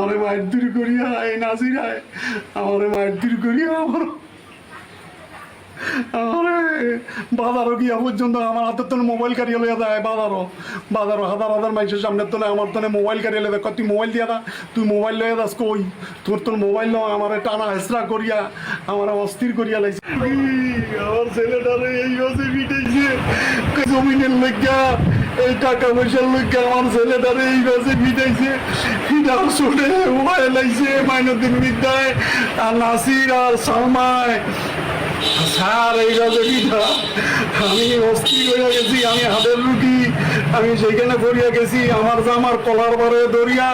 আমারে মায়ের দূর করিয়া এই নাজিরায় আমারে মায়ের দূর করিয়া আমারে বাজারও গিয়া পর্যন্ত আমার হাতের তো মোবাইল কারিয়ে লইয়া দেয় বাজারও হাজার হাজার মানুষের সামনের তো আমার তো মোবাইল কারিয়ে লইয়া দেয় তুই মোবাইল দিয়া দা তুই মোবাইল লইয়া দাস কই তোর মোবাইল লো আমার টানা হেসরা করিয়া আমার অস্থির করিয়া লাগছে আমার ছেলেটারে এই বছর পিটাইছে জমিনের লেগা এই টাকা পয়সার লেগা আমার ছেলেটারে এই বছর পিটাইছে ফিটার শুনে মোবাইল লাগছে মাইনুদ্দিন বিদ্যায় আর নাসির আর সালমায় স্যার এই রাজনীতিটা আমি অস্থির হয়ে গেছি আমি হাতের রুটি আমি সেইখানে পড়িয়া গেছি আমার জামার কলার পরে দরিয়া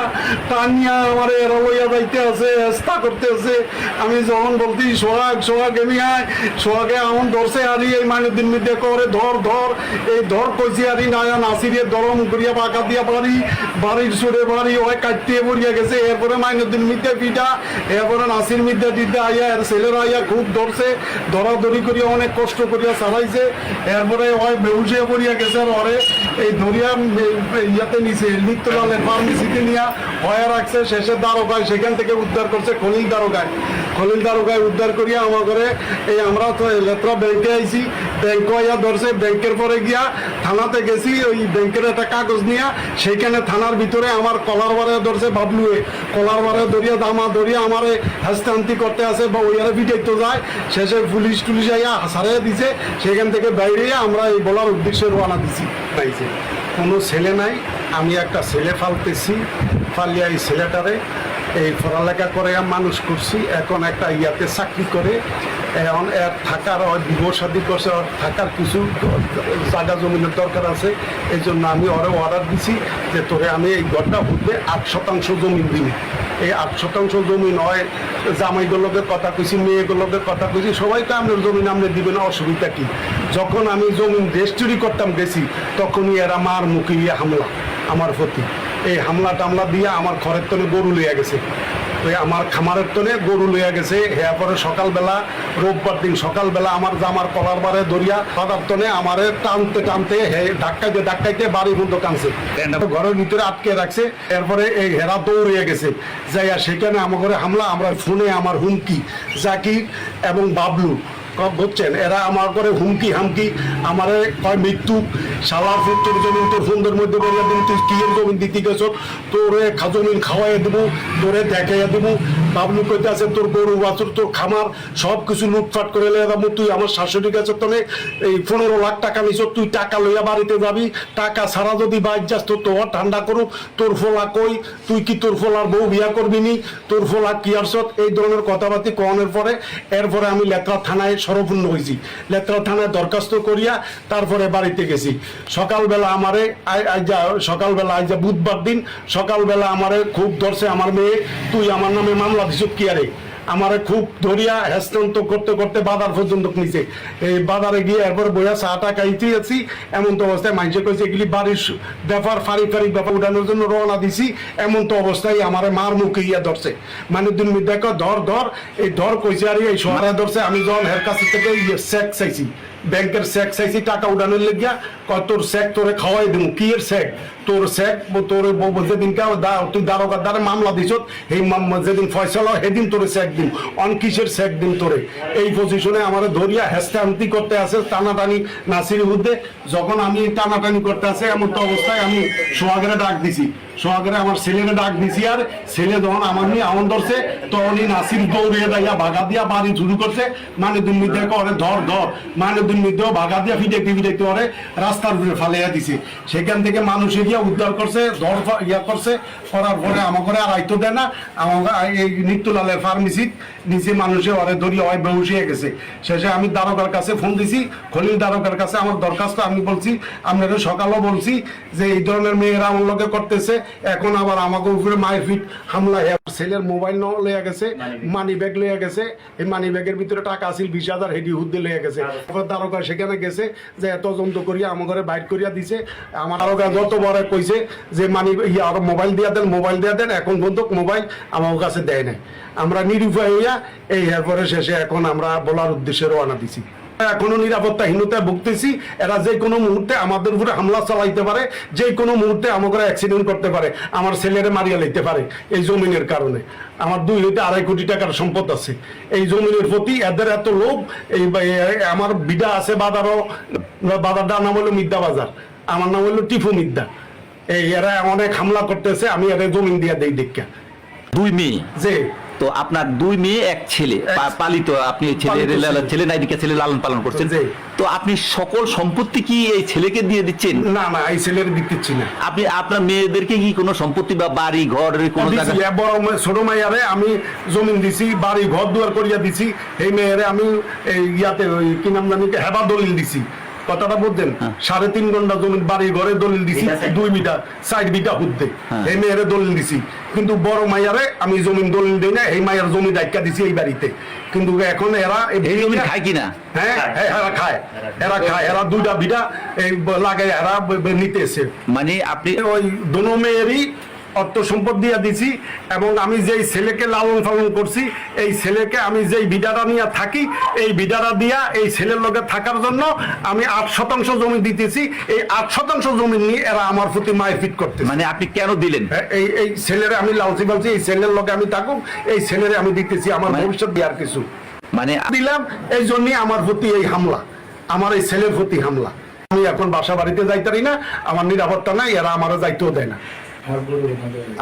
টানিয়া আমার এরা লইয়া যাইতে আছে চেষ্টা করতে আছে আমি যখন বলছি সোহাগ এমি আয় সোহাগে এমন ধরছে আরি এই মাইনুদ্দিন মিদ্যে করে ধর এই ধর কইছি আরি নয়া নাসিরের দরম করিয়া পাকা দিয়া বাড়ির সুরে বাড়ি ওই কাটতে পড়িয়া গেছে এরপরে মাইনুদ্দিন মিদ্যে পিঠা এরপরে নাসির মিদ্যে দিতে আইয়া এর ছেলেরা আইয়া খুব ধরছে দরাদরি করিয়া অনেক কষ্ট করিয়া চালাইছে এরপরে ওই বেউসিয়া পড়িয়া গেছে আর ওরে এই দরিয়া ইয়াতে নিছে নিত্যলালের ফার্মেসিতে নিয়ে হয়ে রাখছে শেষের দ্বারকায় সেখান থেকে উদ্ধার করছে খলিল দ্বারকায় উদ্ধার করিয়া আমার ঘরে এই আমরা তো লেত্রা ব্যাংকে আইছি ব্যাংকে আইয়া ধরছে ব্যাংকের পরে গিয়া থানাতে গেছি ওই ব্যাংকের একটা কাগজ নিয়ে সেইখানে থানার ভিতরে আমার কলার বারে ধরছে বাবলুয়ে কলার বারে ধরিয়া দামা ধরিয়া আমার হাস্তান্তি করতে আছে বা ওই আরে পিটাইতে যায় শেষে পুলিশ টুলিশ আইয়া সারাইয়া দিছে সেখান থেকে বাইরে আমরা এই বলার উদ্দেশ্যে রওনা দিছি পাইছে কোনো ছেলে নাই আমি একটা ছেলে ফালতেছি ফালিয়া এই ছেলেটারে এই পড়ালেখা করে মানুষ করছি এখন একটা ইয়াতে চাকরি করে এখন এর থাকার বিবাহ শাদী করছে ওর থাকার কিছু জায়গা জমিনের দরকার আছে এই জন্য আমি ওরে অর্ডার দিছি যে তোরে আমি এই ঘরটা উঠবে 8% জমিন দিবি এই 8% জমিন হয় জামাইগুলোকে কথা কইছি মেয়েগুলোকে কথা কইছি সবাইকে আপনার জমিন আপনি দিবেন অসুবিধা কি যখন আমি জমিন রেজিস্ট্রি করতাম গেছি তখনই এরা মার মুখে হামলা আমার প্রতি এই হামলা টামলা দিয়ে আমার ঘরের তনে গরু লইয়া গেছে ওই আমার খামারের তনে গরু লইয়া গেছে হ্যাঁ পরে সকালবেলা রোববার দিন সকালবেলা আমার জামার কলার বারে দরিয়া পাতার তনে আমারে টানতে ধাক্কাইতে বাড়ি বন্ধ টানছে ঘরের ভিতরে আটকে রাখছে এরপরে এই হেরা দৌড়িয়ে গেছে যাইয়া সেখানে আমার ঘরে হামলা আমরা ফোনে আমার হুমকি জাকির এবং বাবলু বুঝছেন এরা আমার করে হুমকি হামকি আমারে কয় মৃত্যু শালা তোর জমিন তোর সুন্দর মধ্যে বলে দিন তুই কি জমিন দিতে গেছ তোরে জমিন খাওয়াই দেবো তোরে দেখাইয়া দেবো বাবলু কইতে আছে তোর গরু বাছুর তোর খামার সব কিছু লুটফাট করে দেবো তুই আমার শাশুড়ি কাছে তোনে এই 15 লাখ টাকা নিছ তুই টাকা লইয়া বাড়িতে যাবি টাকা ছাড়া যদি বাইর যাস তো তোর ঠান্ডা করুক তোর ফোলা কই তুই কি তোর ফোলার বউ বিয়া করবি নি তোর ফোলা কি আরছত এই ধরনের কথাবার্তা কনের পরে এরপরে আমি লেত্রা থানায় সরপূর্ণ হয়েছি লেত্রা থানায় দরখাস্ত করিয়া তারপরে বাড়িতে গেছি সকালবেলা আমারে সকালবেলা আজ বুধবার দিন সকালবেলা আমারে খুব ধরছে আমার মেয়ে তুই আমার নামে মামলা দিছ কি আরে আমারে খুব ধরিয়া হ্যাস্তান্ত করতে করতে বাজার পর্যন্ত নিচে এই বাজারে গিয়ে এরপর বইয়া চাটা খাইতে আছি এমন তো অবস্থায় মানুষে কইছে এগুলি বাড়ির ব্যাপার ফারিক ব্যাপার উঠানোর জন্য রওনা দিছি এমন তো অবস্থায় আমার মার মুখে ইয়া ধরছে মাইনুদ্দিন মিদ্যাকে ধর এই ধর কইছে আর এই শহরে ধরছে আমি যখন হের কাছ থেকে চেক চাইছি ব্যাংকের চেক চাইছি টাকা উঠানোর লেগিয়া তোর চেক তোরে খাওয়াই দেবো কি এর চেক তোর চেক তোর যেদিনকে তুই দারোগার দ্বারা মামলা দিছ এই যেদিন ফয়সলা সেদিন তোরে চেক দিন অনকিসের চেক দিন তোরে এই পজিশনে আমার ধরিয়া হেস্তান্তি করতে আছে টানাটানি নাসির মধ্যে যখন আমি টানাটানি করতে আছে এমন তো অবস্থায় আমি সোহাগের ডাক দিছি সোহাগের আমার ছেলেকে ডাক দিছি আর ছেলে যখন আমার নিয়ে আমন ধরছে তখনই নাসির দৌড়িয়ে দেয়া ভাগা দিয়া বাড়ি শুরু করছে মাইনুদ্দিন মিদ্যা করে ধর মাইনুদ্দিন মিদ্যা ভাগা দিয়া ফিটাইতে করে রাস্তার উপরে ফালাইয়া দিছে সেখান থেকে মানুষ গিয়া উদ্ধার করছে ধর ইয়া করছে করার পরে আমার ঘরে আর আইতো দেয় না আমার এই নিত্যলালের ফার্মেসি নিচে মানুষে ওরে ধরিয়ে হয় বেউসিয়ে গেছে শেষে আমি দারোগার কাছে ফোন দিছি খলিল দারোগার কাছে আমার দরখাস্ত আমি বলছি আপনাদের সকালও বলছি যে এই ধরনের মেয়েরা আমার লোকে করতেছে এখন আবার আমাকে উপরে মায়ের ফিট হামলা ছেলের মোবাইল লইয়া গেছে মানি ব্যাগ লইয়া গেছে এই মানি ব্যাগের ভিতরে টাকা আছিল 20,000 হেডি হুদ্দে লইয়া গেছে দারোগা সেখানে গেছে যে তদন্ত করিয়া আমার ঘরে বাইর করিয়া দিছে আমার দারোগা যত বড় কইছে যে মানি আর মোবাইল দিয়া দেন এখন পর্যন্ত মোবাইল আমার কাছে দেয় নাই আমরা নিরুপায় হইয়া এই এরপরে শেষে এখন আমরা বলার উদ্দেশ্যে রওনা দিছি এখনো নিরাপত্তাহীনতায় ভুগতেছি। এরা যে কোনো মুহূর্তে আমাদের উপরে হামলা চালাইতে পারে, যে কোনো মুহূর্তে আমাকে অ্যাক্সিডেন্ট করতে পারে, আমার ছেলেরে মারিয়া লইতে পারে এই জমিনের কারণে। আমার 2 হইতে 2.5 কোটি টাকার সম্পদ আছে। এই জমিনের প্রতি এদের এত লোভ। আমার বিডা আছে বাজারও, বাজারটার নাম হলো মিদ্যা বাজার, আমার নাম হলো টিফু মিদ্যা। এরা অনেক হামলা করতেছে, আমি এরা জমিন দিয়া দেই দেখা। 2 মেয়ে যে তো আপনার 2 মেয়ে 1 ছেলে পালিত, আপনি ছেলে নাইদিকে ছেলে লালন পালন করছেন, তো আপনি সকল সম্পত্তি কি এই ছেলেকে দিয়ে দিচ্ছেন? না না, এই ছেলের দিচ্ছি না। আপনি আপনার মেয়েদেরকে কি কোনো সম্পত্তি বা বাড়ি ঘর কোনো জায়গা? বড় ছোট মাইয়ারে আমি জমিন দিছি, বাড়ি ঘর দুয়ার করিয়া দিছি। এই মেয়েরে আমি ইয়াতে কি নাম জানি হেবা দলিল দিছি। কথাটা বুঝছেন? 3.5 ঘন্টা জমির বাড়ি ঘরে দলিল দিছি, 2 মিটার 4 বিঘা হুদ্দে এই মেয়েরে দলিল দিছি। কিন্তু বড় মাইয়ারে আমি জমিন দলিল দিই না, এই মাইয়ার জমি দায়িত্ব দিছি এই বাড়িতে। কিন্তু এখন এরা এই জমি খায় কিনা? হ্যাঁ এরা খায়, এরা 2টা বিঘা লাগাই এরা নিতেছে। মানে আপনি ওই দোনো মেয়েরই অর্থ সম্পদ দিয়ে দিছি। এবং আমি যেই ছেলেকে লালন পালন করছি, এই ছেলেকে আমি যেই বিডাটা নিয়ে থাকি, এই বিডাটা দিয়া এই ছেলের লগে থাকার জন্য আমি 8% জমি দিতেছি। এই 8% জমি নিয়ে এরা আমার প্রতি মারপিট করতেছে। মানে আপনি কেন দিলেন? এই ছেলেরে আমি লালচি বলছি, এই ছেলের লগে আমি থাকুক, এই ছেলেরে আমি দিতেছি আমার ভবিষ্যৎ দেওয়ার কিছু মানে দিলাম। এই জন্যই আমার প্রতি এই হামলা, আমার এই ছেলের প্রতি হামলা। আমি এখন বাসা বাড়িতে যাইতারি না, আমার নিরাপত্তা নাই, এরা আমারও যাইতেও দেয় না।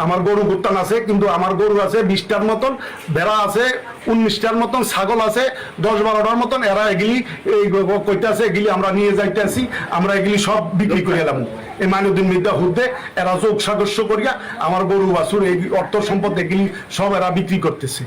আমার গরু গুত্তান আছে, কিন্তু আমার গরু আছে 20টার মতন, ভেড়া আছে 19টার মতন, ছাগল আছে 10-12টার মতন। এরা এগুলি এই কইতে আছে, এগুলি আমরা নিয়ে যাইতেছি, আমরা এগুলি সব বিক্রি করে এলাম এই মাইনুদ্দিন মির্জা হুদ্দে। এরা যোগ সাদস্য করিয়া আমার গরু বাছুর এই অর্থ সম্পদ এগুলি সব এরা বিক্রি করতেছে।